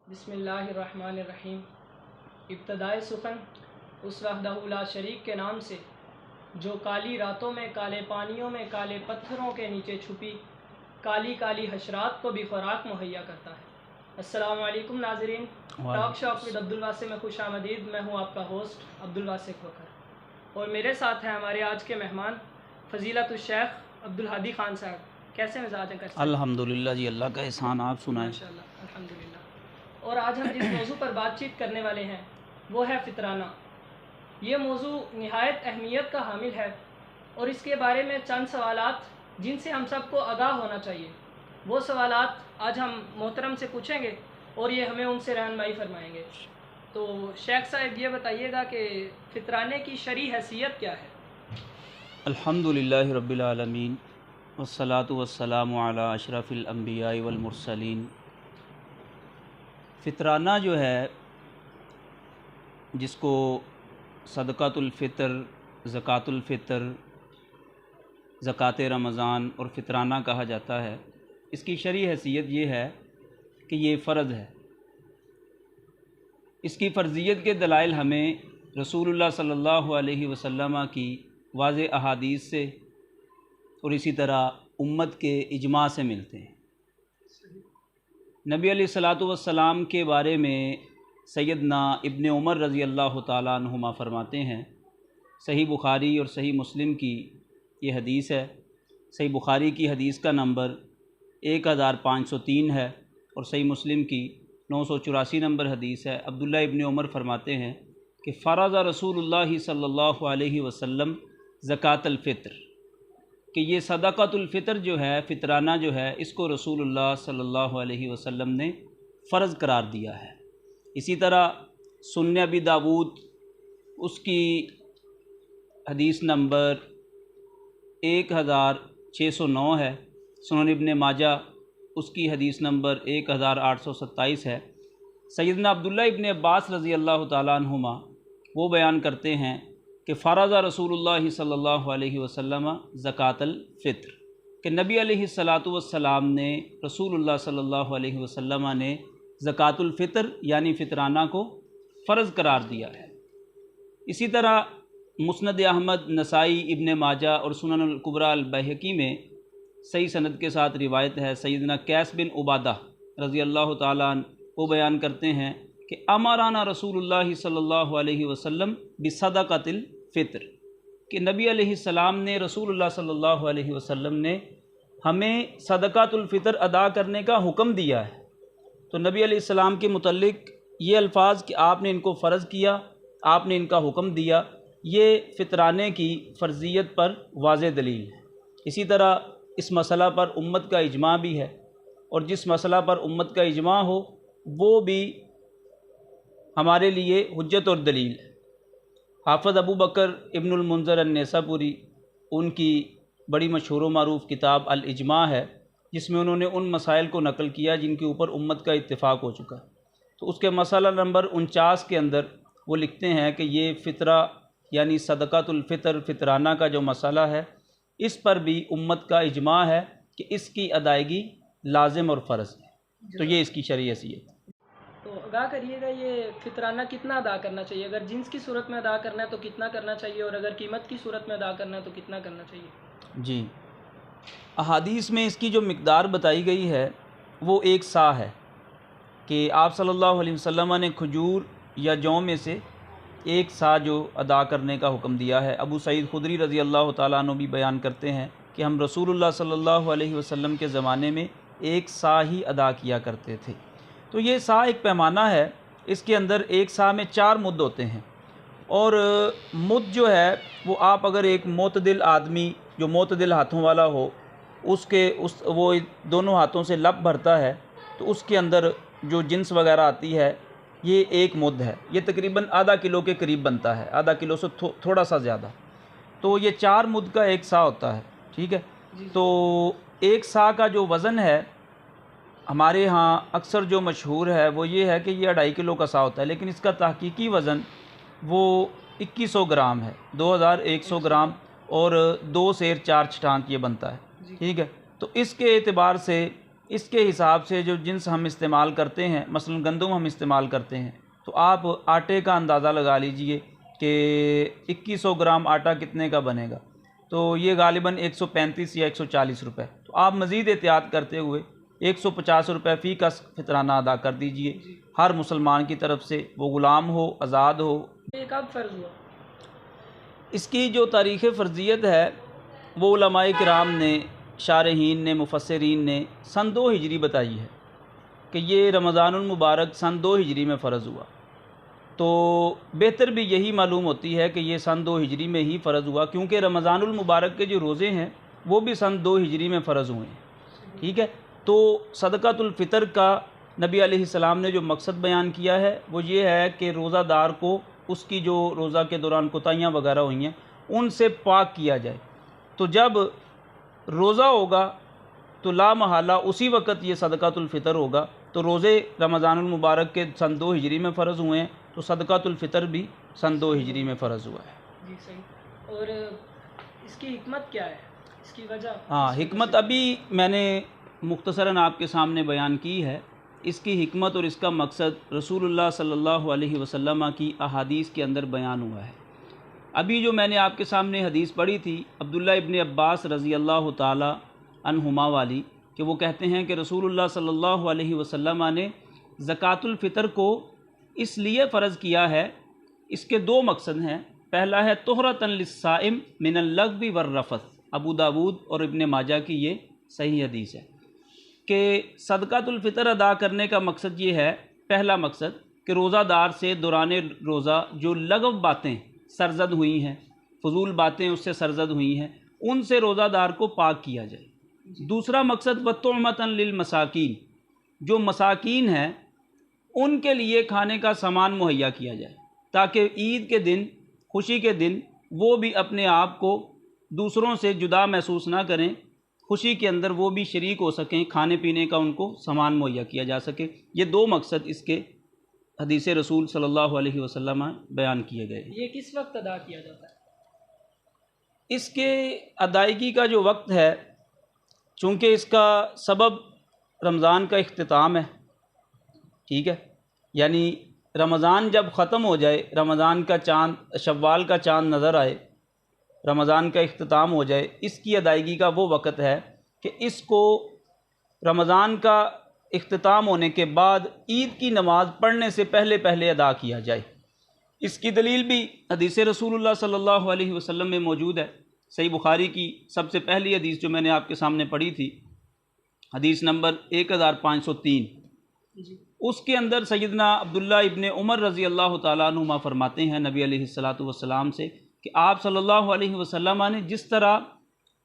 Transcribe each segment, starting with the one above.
بسم اللہ الرحمن الرحیم۔ ابتدائے سخن اس وحدہ لا شریک کے نام سے جو کالی راتوں میں کالے پانیوں میں کالے پتھروں کے نیچے چھپی کالی کالی حشرات کو بھی خوراک مہیا کرتا ہے۔ السلام علیکم ناظرین، ٹاک شاپ ود عبدالواسع میں خوش آمدید۔ میں ہوں آپ کا ہوسٹ عبدالواسع کھوکھر، اور میرے ساتھ ہیں ہمارے آج کے مہمان فضیلت الشیخ عبدالہادی خان صاحب۔ کیسے مزاج ہیں؟ الحمدللہ جی، اللہ کا احسان، آپ سنائیں؟ ماشاءاللہ الحمدللہ۔ اور آج ہم جس موضوع پر بات چیت کرنے والے ہیں وہ ہے فطرانہ۔ یہ موضوع نہایت اہمیت کا حامل ہے اور اس کے بارے میں چند سوالات جن سے ہم سب کو آگاہ ہونا چاہیے، وہ سوالات آج ہم محترم سے پوچھیں گے اور یہ ہمیں ان سے رہنمائی فرمائیں گے۔ تو شیخ صاحب یہ بتائیے گا کہ فطرانے کی شرعی حیثیت کیا ہے؟ الحمدللہ رب العالمین والصلاة والسلام علی اشرف الانبیاء والمرسلین۔ فطرانہ جو ہے، جس کو صدقۃ الفطر، زکوٰۃ الفطر، زکوٰۃ رمضان اور فطرانہ کہا جاتا ہے، اس کی شرعی حیثیت یہ ہے کہ یہ فرض ہے۔ اس کی فرضیت کے دلائل ہمیں رسول اللہ صلی اللہ علیہ وسلم کی واضح احادیث سے اور اسی طرح امت کے اجماع سے ملتے ہیں۔ نبی علیہ الصلاۃ والسلام کے بارے میں سیدنا ابن عمر رضی اللہ تعالیٰ عنہما فرماتے ہیں، صحیح بخاری اور صحیح مسلم کی یہ حدیث ہے۔ صحیح بخاری کی حدیث کا نمبر 1503 ہے اور صحیح مسلم کی 984 نمبر حدیث ہے۔ عبداللہ ابن عمر فرماتے ہیں کہ فرض رسول اللہ صلی اللہ علیہ وسلم زکوٰۃ الفطر، کہ یہ صدقۃ الفطر جو ہے، فطرانہ جو ہے، اس کو رسول اللہ صلی اللہ علیہ وسلم نے فرض قرار دیا ہے۔ اسی طرح سنن ابی داود، اس کی حدیث نمبر 1609 ہے۔ سنن ابن ماجہ، اس کی حدیث نمبر 1827 ہے۔ سیدنا عبداللہ ابن عباس رضی اللہ تعالیٰ عنہما وہ بیان کرتے ہیں کہ فرض رسول اللہ صلی اللہ علیہ وسلم زکوٰۃ الفطر، کہ نبی علیہ الصلاۃ والسلام نے، رسول اللہ صلی اللہ علیہ وسلم نے زکوٰۃ الفطر یعنی فطرانہ کو فرض قرار دیا ہے۔ اسی طرح مسند احمد، نسائی، ابن ماجہ اور سنن الکبریٰ البیہقی میں صحیح سند کے ساتھ روایت ہے۔ سیدنا قیس بن عبادہ رضی اللہ تعالیٰ عنہ وہ بیان کرتے ہیں کہ امرنا رسول اللہ صلی اللہ علیہ وسلم بصدقۃ الفطر، کہ نبی علیہ السلام نے، رسول اللہ صلی اللہ علیہ وسلم نے ہمیں صدقۃ الفطر ادا کرنے کا حکم دیا ہے۔ تو نبی علیہ السلام کے متعلق یہ الفاظ کہ آپ نے ان کو فرض کیا، آپ نے ان کا حکم دیا، یہ فطرانے کی فرضیت پر واضح دلیل ہے۔ اسی طرح اس مسئلہ پر امت کا اجماع بھی ہے، اور جس مسئلہ پر امت کا اجماع ہو وہ بھی ہمارے لیے حجت اور دلیل ہے۔ حافظ ابو بکر ابن المنذر النیسابوری، ان کی بڑی مشہور و معروف کتاب الاجماع ہے، جس میں انہوں نے ان مسائل کو نقل کیا جن کے اوپر امت کا اتفاق ہو چکا ہے۔ تو اس کے مسئلہ نمبر 49 کے اندر وہ لکھتے ہیں کہ یہ فطرہ یعنی صدقۃ الفطر، فطرانہ کا جو مسئلہ ہے، اس پر بھی امت کا اجماع ہے کہ اس کی ادائیگی لازم اور فرض ہے۔ تو یہ اس کی شرعی حیثیت ہے۔ تو آگاہ کریے گا، یہ فطرانہ کتنا ادا کرنا چاہیے؟ اگر جنس کی صورت میں ادا کرنا ہے تو کتنا کرنا چاہیے، اور اگر قیمت کی صورت میں ادا کرنا ہے تو کتنا کرنا چاہیے؟ جی، احادیث میں اس کی جو مقدار بتائی گئی ہے وہ 1 صاع ہے، کہ آپ صلی اللہ علیہ وسلم نے کھجور یا جو میں سے 1 صاع جو ادا کرنے کا حکم دیا ہے۔ ابو سعید خدری رضی اللہ تعالیٰ عنہ بھی بیان کرتے ہیں کہ ہم رسول اللہ صلی اللہ علیہ وسلم کے زمانے میں 1 صاع ہی ادا کیا کرتے تھے۔ تو یہ صاع ایک پیمانہ ہے، اس کے اندر 1 صاع میں 4 مد ہوتے ہیں، اور مد جو ہے وہ آپ اگر ایک معتدل آدمی جو معتدل ہاتھوں والا ہو، وہ دونوں ہاتھوں سے لپ بھرتا ہے، تو اس کے اندر جو جنس وغیرہ آتی ہے یہ 1 مد ہے۔ یہ تقریباً آدھا کلو کے قریب بنتا ہے، آدھا کلو سے تھوڑا سا زیادہ۔ تو یہ 4 مد کا 1 صاع ہوتا ہے، ٹھیک ہے۔ تو 1 صاع کا جو وزن ہے ہمارے ہاں اکثر جو مشہور ہے وہ یہ ہے کہ یہ 2.5 کلو کا صاع ہوتا ہے، لیکن اس کا تحقیقی وزن وہ 2100 گرام ہے، 2100 گرام، اور 2 سیر 4 چھٹانک یہ بنتا ہے، ٹھیک ہے۔ تو اس کے اعتبار سے اس کے حساب سے جو جنس ہم استعمال کرتے ہیں، مثلا گندم ہم استعمال کرتے ہیں، تو آپ آٹے کا اندازہ لگا لیجئے کہ 2100 گرام آٹا کتنے کا بنے گا، تو یہ غالباً 135 یا 140 روپے۔ تو آپ مزید احتیاط کرتے ہوئے 150 روپے فی کا فطرانہ ادا کر دیجئے ہر مسلمان کی طرف سے، وہ غلام ہو، آزاد ہو۔ یہ کب فرض ہوا؟ اس کی جو تاریخ فرضیت ہے وہ علماء کرام نے، شارحین نے، مفسرین نے سن 2 ہجری بتائی ہے کہ یہ رمضان المبارک سن 2 ہجری میں فرض ہوا۔ تو بہتر بھی یہی معلوم ہوتی ہے کہ یہ سن 2 ہجری میں ہی فرض ہوا، کیونکہ رمضان المبارک کے جو روزے ہیں وہ بھی سن 2 ہجری میں فرض ہوئے ہیں، ٹھیک ہے۔ تو صدقۃ الفطر کا نبی علیہ السلام نے جو مقصد بیان کیا ہے وہ یہ ہے کہ روزہ دار کو اس کی جو روزہ کے دوران کوتاہیاں وغیرہ ہوئی ہیں ان سے پاک کیا جائے۔ تو جب روزہ ہوگا تو لا محالہ اسی وقت یہ صدقۃ الفطر ہوگا۔ تو روزے رمضان المبارک کے سن 2 ہجری میں فرض ہوئے ہیں، تو صدقۃ الفطر بھی سن 2 ہجری میں فرض ہوا ہے۔ جی صحیح۔ اور اس کی حکمت کیا ہے، اس کی وجہ؟ ہاں، حکمت ابھی میں نے مختصراً آپ کے سامنے بیان کی ہے۔ اس کی حکمت اور اس کا مقصد رسول اللہ صلی اللہ علیہ وسلم کی احادیث کے اندر بیان ہوا ہے۔ ابھی جو میں نے آپ کے سامنے حدیث پڑھی تھی عبداللہ ابن عباس رضی اللہ تعالی عنہما والی، کہ وہ کہتے ہیں کہ رسول اللہ صلی اللہ علیہ وسلم نے زکوٰۃ الفطر کو اس لیے فرض کیا ہے، اس کے 2 مقصد ہیں۔ پہلا ہے طہرۃ للصائم من اللغو والرفث، ابو داود اور ابن ماجہ کی یہ صحیح حدیث ہے کہ صدقۃ الفطر ادا کرنے کا مقصد یہ ہے، پہلا مقصد کہ روزہ دار سے دوران روزہ جو لغو باتیں سرزد ہوئی ہیں، فضول باتیں اس سے سرزد ہوئی ہیں، ان سے روزہ دار کو پاک کیا جائے۔ دوسرا مقصد وطعمۃ للمساکین، جو مساکین ہیں ان کے لیے کھانے کا سامان مہیا کیا جائے، تاکہ عید کے دن، خوشی کے دن وہ بھی اپنے آپ کو دوسروں سے جدا محسوس نہ کریں، خوشی کے اندر وہ بھی شریک ہو سکیں، کھانے پینے کا ان کو سامان مہیا کیا جا سکے۔ یہ 2 مقصد اس کے حدیث رسول صلی اللہ علیہ وسلم بیان کیے گئے۔ یہ کس وقت ادا کیا جاتا ہے؟ اس کے ادائیگی کا جو وقت ہے، چونکہ اس کا سبب رمضان کا اختتام ہے، ٹھیک ہے، یعنی رمضان جب ختم ہو جائے، رمضان کا چاند، شوال کا چاند نظر آئے، رمضان کا اختتام ہو جائے، اس کی ادائیگی کا وہ وقت ہے کہ اس کو رمضان کا اختتام ہونے کے بعد عید کی نماز پڑھنے سے پہلے پہلے ادا کیا جائے۔ اس کی دلیل بھی حدیث رسول اللہ صلی اللہ علیہ وسلم میں موجود ہے۔ صحیح بخاری کی سب سے پہلی حدیث جو میں نے آپ کے سامنے پڑھی تھی، حدیث نمبر 1503، اس کے اندر سیدنا عبداللہ ابن عمر رضی اللہ تعالیٰ عنہما فرماتے ہیں نبی علیہ الصلاۃ والسلام سے کہ آپ صلی اللہ علیہ وسلم نے جس طرح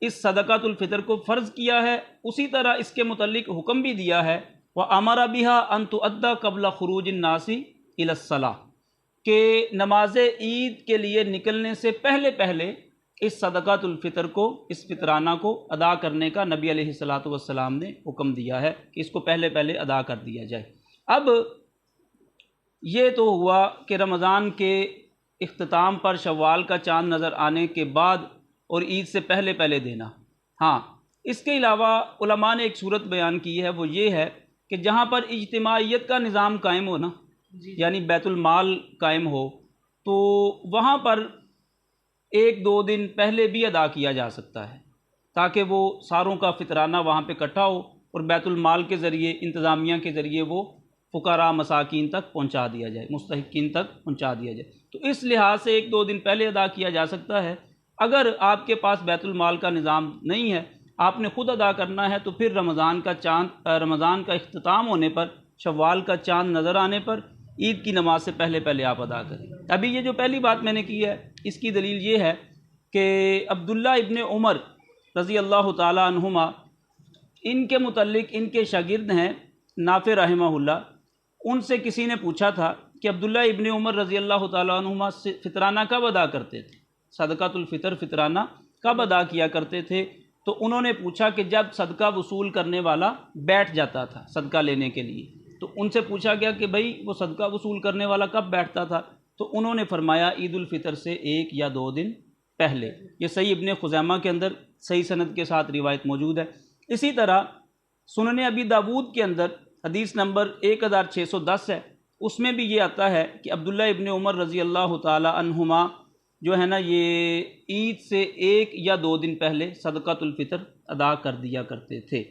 اس صدقۃ الفطر کو فرض کیا ہے، اسی طرح اس کے متعلق حکم بھی دیا ہے، وَأَمَرَ بِهَا أَن تُؤَدَّى قَبْلَ خُرُوجِ النَّاسِ إِلَى الصَّلَاةِ، کہ نماز عید کے لیے نکلنے سے پہلے پہلے اس صدقۃ الفطر کو، اس فطرانہ کو ادا کرنے کا نبی علیہ الصلاۃ والسلام نے حکم دیا ہے کہ اس کو پہلے پہلے ادا کر دیا جائے۔ اب یہ تو ہوا کہ رمضان کے اختتام پر شوال کا چاند نظر آنے کے بعد اور عید سے پہلے پہلے دینا۔ ہاں، اس کے علاوہ علماء نے ایک صورت بیان کی ہے، وہ یہ ہے کہ جہاں پر اجتماعیت کا نظام قائم ہو نا، یعنی بیت المال قائم ہو، تو وہاں پر 1-2 دن پہلے بھی ادا کیا جا سکتا ہے، تاکہ وہ ساروں کا فطرانہ وہاں پہ اکٹھا ہو اور بیت المال کے ذریعے، انتظامیہ کے ذریعے وہ فقراء مساکین تک پہنچا دیا جائے، مستحقین تک پہنچا دیا جائے۔ تو اس لحاظ سے 1-2 دن پہلے ادا کیا جا سکتا ہے۔ اگر آپ کے پاس بیت المال کا نظام نہیں ہے، آپ نے خود ادا کرنا ہے، تو پھر رمضان کا اختتام ہونے پر، شوال کا چاند نظر آنے پر عید کی نماز سے پہلے پہلے آپ ادا کریں۔ ابھی یہ جو پہلی بات میں نے کی ہے، اس کی دلیل یہ ہے کہ عبداللہ ابن عمر رضی اللہ تعالی عنہما، ان کے متعلق ان کے شاگرد ہیں نافع رحمہ اللہ، ان سے کسی نے پوچھا تھا کہ عبداللہ ابن عمر رضی اللہ تعالی عنہما فطرانہ کب ادا کرتے تھے، صدقۃ الفطر فطرانہ کب ادا کیا کرتے تھے؟ تو انہوں نے پوچھا کہ جب صدقہ وصول کرنے والا بیٹھ جاتا تھا صدقہ لینے کے لیے، تو ان سے پوچھا گیا کہ بھائی وہ صدقہ وصول کرنے والا کب بیٹھتا تھا؟ تو انہوں نے فرمایا عید الفطر سے 1 یا 2 دن پہلے۔ یہ صحیح ابن خزیمہ کے اندر صحیح سند کے ساتھ روایت موجود ہے۔ اسی طرح سنن ابی داود کے اندر حدیث نمبر 1610 ہے، اس میں بھی یہ آتا ہے کہ عبداللہ ابن عمر رضی اللہ تعالی عنہما جو ہے نا یہ عید سے 1 یا 2 دن پہلے صدقۃ الفطر ادا کر دیا کرتے تھے۔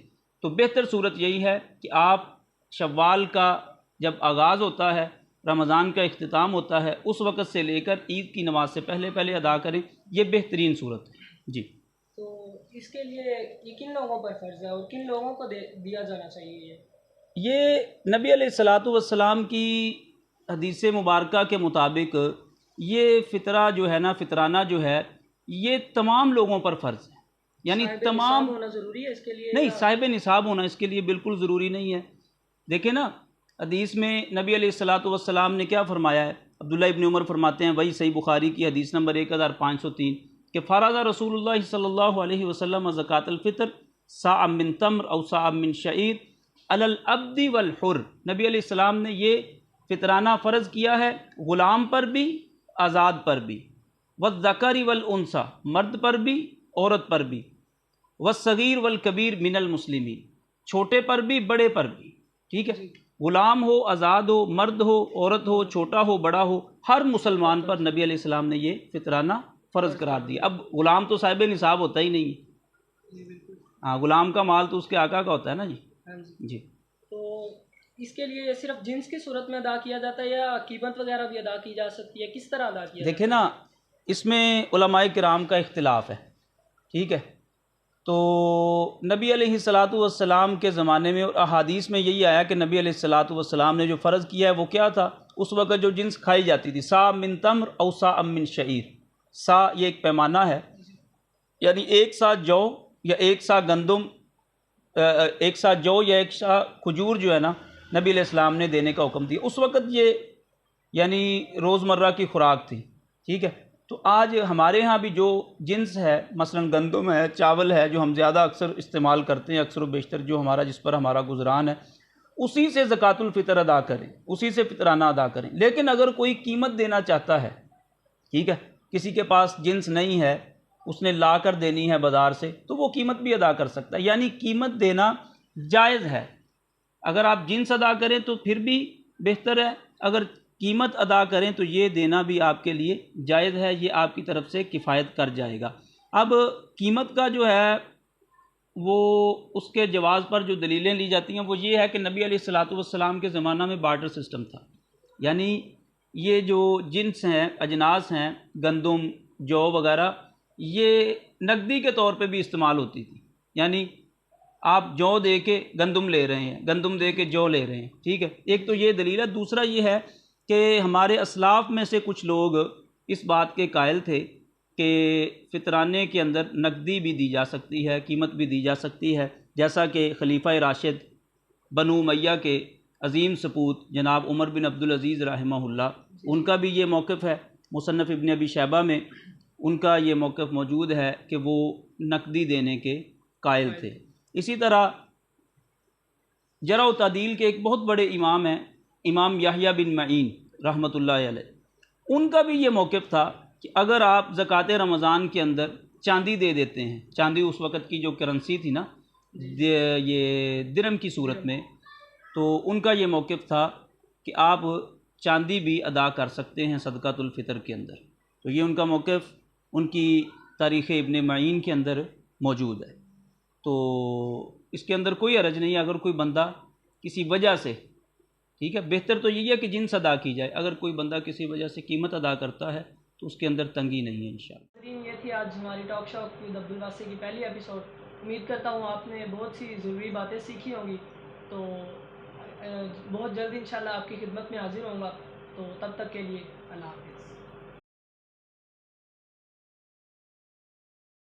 تو بہتر صورت یہی ہے کہ آپ شوال کا جب آغاز ہوتا ہے، رمضان کا اختتام ہوتا ہے، اس وقت سے لے کر عید کی نماز سے پہلے ادا کریں، یہ بہترین صورت ہے جی۔ تو اس کے لیے یہ کن لوگوں پر فرض ہے اور کن لوگوں کو دیا جانا چاہیے؟ یہ نبی علیہ الصلاۃ والسلام کی حدیث مبارکہ کے مطابق یہ فطرہ جو ہے نا، فطرانہ جو ہے، یہ تمام لوگوں پر فرض ہے، یعنی تمام ہونا ضروری ہے اس کے لیے؟ نہیں، صاحب نصاب ہونا اس کے لیے بالکل ضروری نہیں ہے۔ دیکھیں نا، حدیث میں نبی علیہ الصلاۃ والسلام نے کیا فرمایا ہے؟ عبداللہ ابن عمر فرماتے ہیں، وہی صحیح بخاری کی حدیث نمبر 1503 کہ فرض رسول اللہ صلی اللہ علیہ وسلم زکوٰۃ الفطر صاع من تمر او صاع من شعیر علی العبد والحر۔ نبی علیہ السلام نے یہ فطرانہ فرض کیا ہے غلام پر بھی، آزاد پر بھی، والذکر والانثی، مرد پر بھی، عورت پر بھی، والصغیر والکبیر من المسلمین، چھوٹے پر بھی، بڑے پر بھی، ٹھیک ہے؟ غلام ہو، آزاد ہو، مرد ہو، عورت ہو، چھوٹا ہو، بڑا ہو، ہر مسلمان پر نبی علیہ السلام نے یہ فطرانہ فرض قرار دیا۔ اب غلام تو صاحب نصاب ہوتا ہی نہیں ہے، ہاں، غلام کا مال تو اس کے آقا کا ہوتا ہے نا جی۔ جی تو اس کے لیے صرف جنس کی صورت میں ادا کیا جاتا ہے یا قیمت وغیرہ بھی ادا کی جا سکتی ہے؟ کس طرح ادا کیا؟ دیکھیں نا، اس میں علماء کرام کا اختلاف ہے، ٹھیک ہے؟ تو نبی علیہ الصلاۃ والسلام کے زمانے میں اور احادیث میں یہی آیا کہ نبی علیہ الصلاۃ والسلام نے جو فرض کیا ہے وہ کیا تھا؟ اس وقت جو جنس کھائی جاتی تھی، صاع من تمر او صاع من شعیر۔ صاع یہ ایک پیمانہ ہے، یعنی 1 سا جو یا 1 سا گندم، 1 سا جو یا 1 سا کھجور جو ہے نا، نبی علیہ السلام نے دینے کا حکم دیا۔ اس وقت یہ یعنی روزمرہ کی خوراک تھی، ٹھیک ہے؟ تو آج ہمارے ہاں بھی جو جنس ہے، مثلا گندم ہے، چاول ہے، جو ہم زیادہ اکثر استعمال کرتے ہیں، اکثر و بیشتر جو جس پر ہمارا گزران ہے، اسی سے زکوٰۃ الفطر ادا کریں، اسی سے فطرانہ ادا کریں۔ لیکن اگر کوئی قیمت دینا چاہتا ہے، ٹھیک ہے، کسی کے پاس جنس نہیں ہے، اس نے لا کر دینی ہے بازار سے، تو وہ قیمت بھی ادا کر سکتا ہے، یعنی قیمت دینا جائز ہے۔ اگر آپ جنس ادا کریں تو پھر بھی بہتر ہے، اگر قیمت ادا کریں تو یہ دینا بھی آپ کے لیے جائز ہے، یہ آپ کی طرف سے کفایت کر جائے گا۔ اب قیمت کا جو ہے وہ اس کے جواز پر جو دلیلیں لی جاتی ہیں وہ یہ ہے کہ نبی علیہ الصلاۃ والسلام کے زمانہ میں بارٹر سسٹم تھا، یعنی یہ جو جنس ہیں، اجناس ہیں، گندم، جو وغیرہ، یہ نقدی کے طور پہ بھی استعمال ہوتی تھی، یعنی آپ جو دے کے گندم لے رہے ہیں، گندم دے کے جو لے رہے ہیں، ٹھیک ہے؟ ایک تو یہ دلیل ہے۔ دوسرا یہ ہے کہ ہمارے اسلاف میں سے کچھ لوگ اس بات کے قائل تھے کہ فطرانے کے اندر نقدی بھی دی جا سکتی ہے، قیمت بھی دی جا سکتی ہے، جیسا کہ خلیفہ راشد بنو امیہ کے عظیم سپوت جناب عمر بن عبدالعزیز رحمہ اللہ، ان کا بھی یہ موقف ہے، مصنف ابن ابی شیبہ میں ان کا یہ موقف موجود ہے کہ وہ نقدی دینے کے قائل تھے۔ اسی طرح جرح و تعدیل کے ایک بہت بڑے امام ہیں، امام یحییٰ بن معین رحمۃ اللہ علیہ، ان کا بھی یہ موقف تھا کہ اگر آپ زکوٰۃ رمضان کے اندر چاندی دے دیتے ہیں، چاندی اس وقت کی جو کرنسی تھی نا، یہ درہم کی صورت میں، تو ان کا یہ موقف تھا کہ آپ چاندی بھی ادا کر سکتے ہیں صدقۃ الفطر کے اندر۔ تو یہ ان کا موقف ان کی تاریخ ابن معین کے اندر موجود ہے۔ تو اس کے اندر کوئی حرج نہیں ہے اگر کوئی بندہ کسی وجہ سے، ٹھیک ہے، بہتر تو یہی ہے کہ جنس ادا کی جائے، اگر کوئی بندہ کسی وجہ سے قیمت ادا کرتا ہے تو اس کے اندر تنگی نہیں ہے انشاءاللہ۔ یہ تھی آج ہماری ٹاک شو ود عبدالواسی کی پہلی ایپیسوڈ۔ امید کرتا ہوں آپ نے بہت سی ضروری باتیں سیکھی ہوں گی، تو بہت جلد انشاءاللہ آپ کی خدمت میں حاضر ہوں گا، تو تب تک کے لیے اللہ حافظ۔